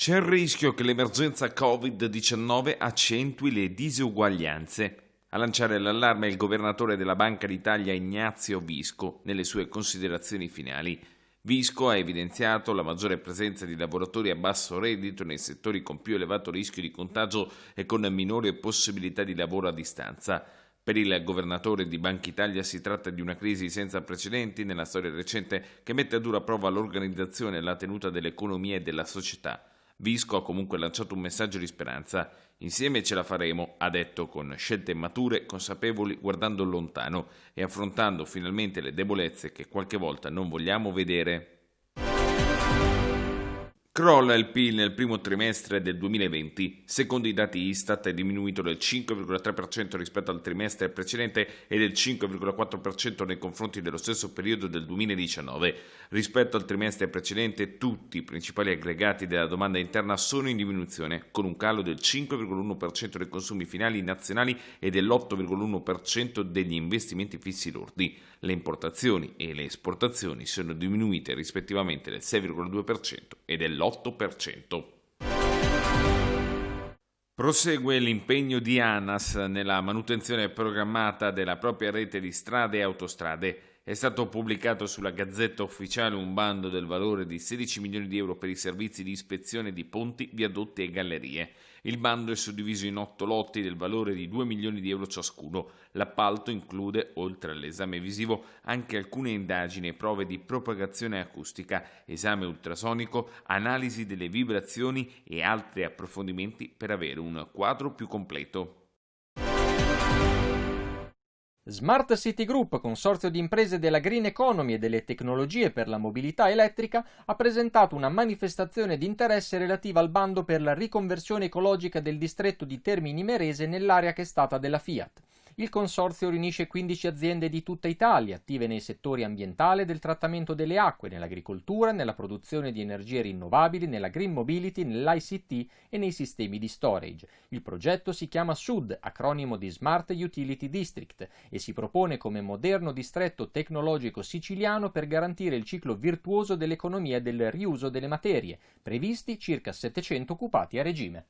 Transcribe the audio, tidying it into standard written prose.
C'è il rischio che l'emergenza Covid-19 accentui le disuguaglianze. A lanciare l'allarme è il governatore della Banca d'Italia Ignazio Visco nelle sue considerazioni finali. Visco ha evidenziato la maggiore presenza di lavoratori a basso reddito nei settori con più elevato rischio di contagio e con minore possibilità di lavoro a distanza. Per il governatore di Banca Italia si tratta di una crisi senza precedenti nella storia recente che mette a dura prova l'organizzazione e la tenuta dell'economia e della società. Visco ha comunque lanciato un messaggio di speranza. Insieme ce la faremo, ha detto, con scelte mature, consapevoli, guardando lontano e affrontando finalmente le debolezze che qualche volta non vogliamo vedere. Crolla il PIL nel primo trimestre del 2020. Secondo i dati Istat è diminuito del 5,3% rispetto al trimestre precedente e del 5,4% nei confronti dello stesso periodo del 2019. Rispetto al trimestre precedente tutti i principali aggregati della domanda interna sono in diminuzione, con un calo del 5,1% dei consumi finali nazionali e dell'8,1% degli investimenti fissi lordi. Le importazioni e le esportazioni sono diminuite rispettivamente del 6,2% e dell'8%. Prosegue l'impegno di ANAS nella manutenzione programmata della propria rete di strade e autostrade. È stato pubblicato sulla Gazzetta Ufficiale un bando del valore di 16 milioni di euro per i servizi di ispezione di ponti, viadotti e gallerie. Il bando è suddiviso in 8 lotti del valore di 2 milioni di euro ciascuno. L'appalto include, oltre all'esame visivo, anche alcune indagini e prove di propagazione acustica, esame ultrasonico, analisi delle vibrazioni e altri approfondimenti per avere un quadro più completo. Smart City Group, consorzio di imprese della green economy e delle tecnologie per la mobilità elettrica, ha presentato una manifestazione di interesse relativa al bando per la riconversione ecologica del distretto di Termini Imerese nell'area che è stata della Fiat. Il consorzio riunisce 15 aziende di tutta Italia, attive nei settori ambientale e del trattamento delle acque, nell'agricoltura, nella produzione di energie rinnovabili, nella green mobility, nell'ICT e nei sistemi di storage. Il progetto si chiama SUD, acronimo di Smart Utility District, e si propone come moderno distretto tecnologico siciliano per garantire il ciclo virtuoso dell'economia e del riuso delle materie, previsti circa 700 occupati a regime.